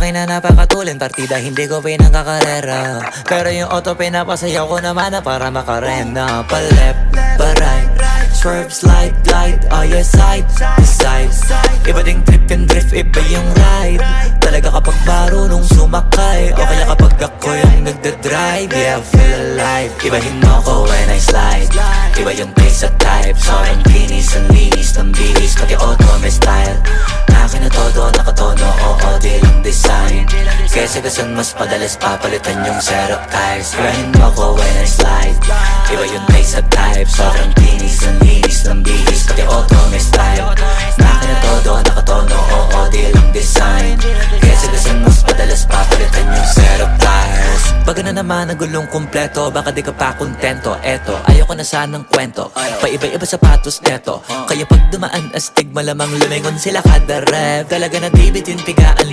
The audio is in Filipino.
akin na napakatulin, partida hindi ko pinangkakarera. Pero yung auto pinapasayaw ko naman na para makarena. Pa left, pa right, swerve, slide, glide, oh yeah, side to side. Iba ding trip and drift, iba yung ride. Talaga kapag marunong sumakay, o kaya kapag ako yung nagdadrive, yeah, feel alive. Ibahin mo ko when I slide, iba yung pace at type. Sobrang kinis, ang linis ng bihis, pati auto may style. Akin na todo, nakatono, oo, di lang design. Kesa gasan mas padalas papalitan yung setup tires. Ibahin mo ko when I slide, iba yung pace at type. Sobrang kinis, ang linis ng bihis, pati auto may style. Akin na todo, nakatono, oo, di lang design. Kesa gasan mas padalas papalitan yung setup tires. Baga na naman ang gulong kumpleto, baka di ka pa kontento. Eto, ayoko na sanang kwento, paiba-iba sapatos neto. Kaya pag dumaan astig, malamang lumingon sila kada rep. Talaga na David yung pigaan.